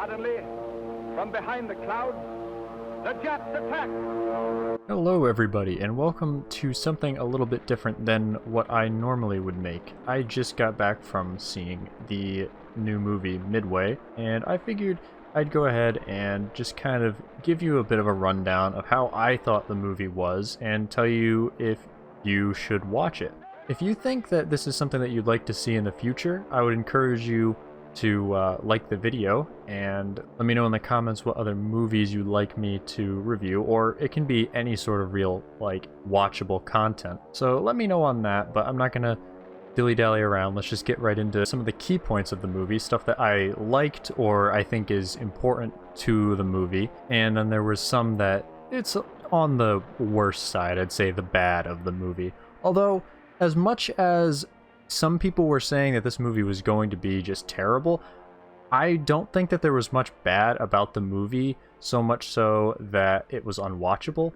Suddenly, from behind the clouds, the Japs attack! Hello everybody, and welcome to something a little bit different than what I normally would make. I just got back from seeing the new movie Midway, and I figured I'd go ahead and just kind of give you a bit of a rundown of how I thought the movie was, and tell you if you should watch it. If you think that this is something that you'd like to see in the future, I would encourage you to like the video and let me know in the comments what other movies you'd like me to review, or it can be any sort of real like watchable content. So let me know on that, but I'm not gonna dilly-dally around. Let's just get right into some of the key points of the movie, stuff that I liked or I think is important to the movie, and then there was some that it's on the worst side, I'd say the bad of the movie. Although, as much as some people were saying that this movie was going to be just terrible, I don't think that there was much bad about the movie, so much so that it was unwatchable.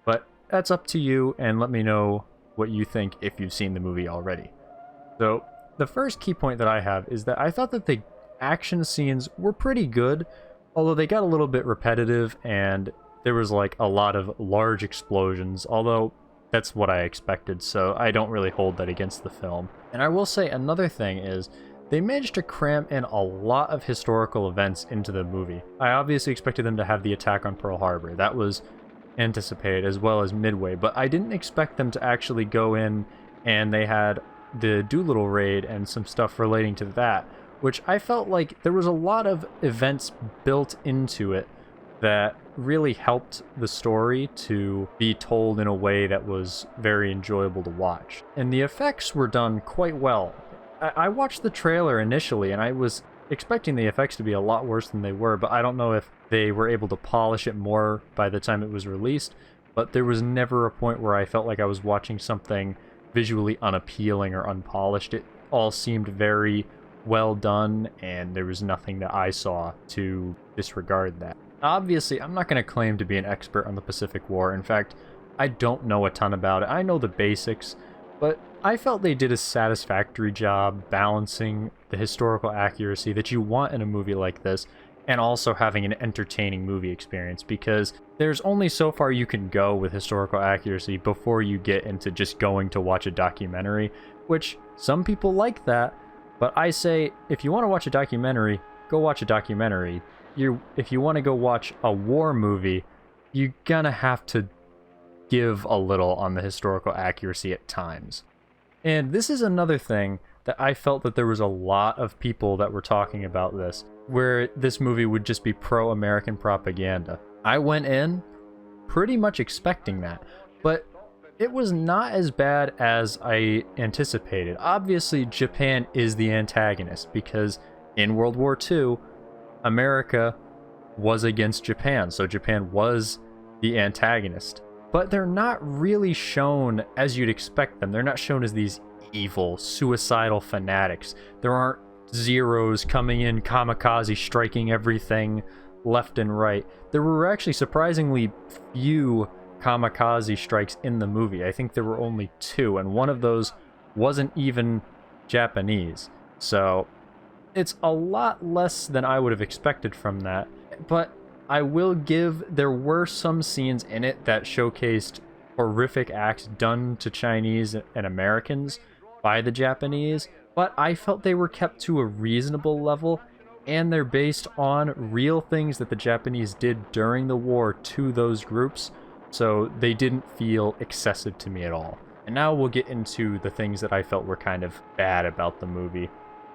But that's up to you, and let me know what you think if you've seen the movie already. So, the first key point that I have is that I thought that the action scenes were pretty good, although they got a little bit repetitive, and there was like a lot of large explosions, although that's what I expected, so I don't really hold that against the film. And I will say another thing is, they managed to cram in a lot of historical events into the movie. I obviously expected them to have the attack on Pearl Harbor. That was anticipated, as well as Midway, but I didn't expect them to actually go in and they had the Doolittle raid and some stuff relating to that, which I felt like there was a lot of events built into it that really helped the story to be told in a way that was very enjoyable to watch. And the effects were done quite well. I watched the trailer initially and I was expecting the effects to be a lot worse than they were, but I don't know if they were able to polish it more by the time it was released, but there was never a point where I felt like I was watching something visually unappealing or unpolished. It all seemed very well done, and there was nothing that I saw to disregard that. Obviously, I'm not going to claim to be an expert on the Pacific War. In fact, I don't know a ton about it. I know the basics, but I felt they did a satisfactory job balancing the historical accuracy that you want in a movie like this, and also having an entertaining movie experience, because there's only so far you can go with historical accuracy before you get into just going to watch a documentary, which some people like that, but I say, if you want to watch a documentary, go watch a documentary. If you want to go watch a war movie, you're gonna have to give a little on the historical accuracy at times. And this is another thing that I felt that there was a lot of people that were talking about this, where this movie would just be pro-American propaganda. I went in pretty much expecting that, but it was not as bad as I anticipated. Obviously, Japan is the antagonist, because in World War II, America was against Japan, so Japan was the antagonist. But they're not really shown as you'd expect them. They're not shown as these evil, suicidal fanatics. There aren't Zeros coming in, kamikaze striking everything left and right. There were actually surprisingly few kamikaze strikes in the movie. I think there were only 2, and one of those wasn't even Japanese. So it's a lot less than I would have expected from that, but I will give, there were some scenes in it that showcased horrific acts done to Chinese and Americans by the Japanese, but I felt they were kept to a reasonable level, and they're based on real things that the Japanese did during the war to those groups, so they didn't feel excessive to me at all. And now we'll get into the things that I felt were kind of bad about the movie,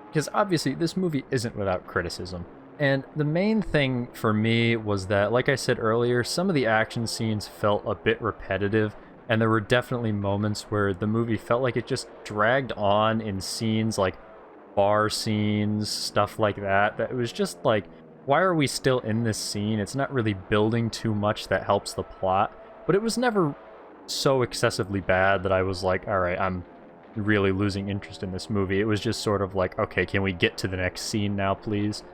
because obviously this movie isn't without criticism. And the main thing for me was that, like I said earlier, some of the action scenes felt a bit repetitive, and there were definitely moments where the movie felt like it just dragged on in scenes like bar scenes, stuff like that, that it was just like, why are we still in this scene? It's not really building too much that helps the plot, but it was never so excessively bad that I was like, alright, I'm really losing interest in this movie. It was just sort of like, okay, can we get to the next scene now, please?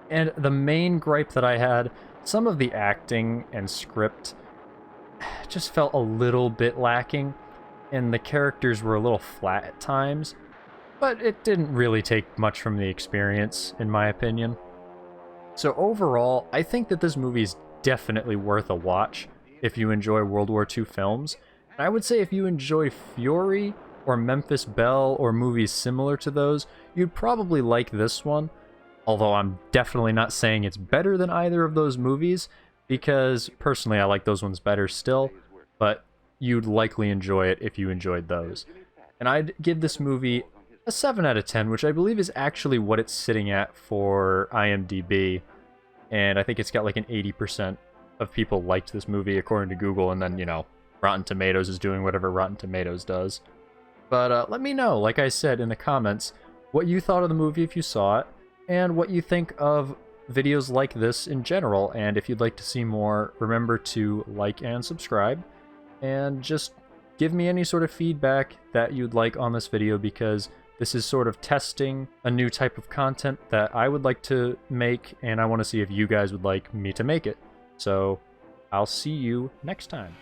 And the main gripe that I had, some of the acting and script just felt a little bit lacking, and the characters were a little flat at times, but it didn't really take much from the experience, in my opinion. So overall, I think that this movie is definitely worth a watch if you enjoy World War II films. And I would say if you enjoy Fury or Memphis Belle or movies similar to those, you'd probably like this one. Although I'm definitely not saying it's better than either of those movies, because personally I like those ones better still, but you'd likely enjoy it if you enjoyed those. And I'd give this movie a 7 out of 10, which I believe is actually what it's sitting at for IMDb. And I think it's got like an 80% of people liked this movie according to Google, and then, Rotten Tomatoes is doing whatever Rotten Tomatoes does. But let me know, like I said in the comments, what you thought of the movie if you saw it, and what you think of videos like this in general. And if you'd like to see more, remember to like and subscribe, and just give me any sort of feedback that you'd like on this video, because this is sort of testing a new type of content that I would like to make, and I want to see if you guys would like me to make it. So I'll see you next time.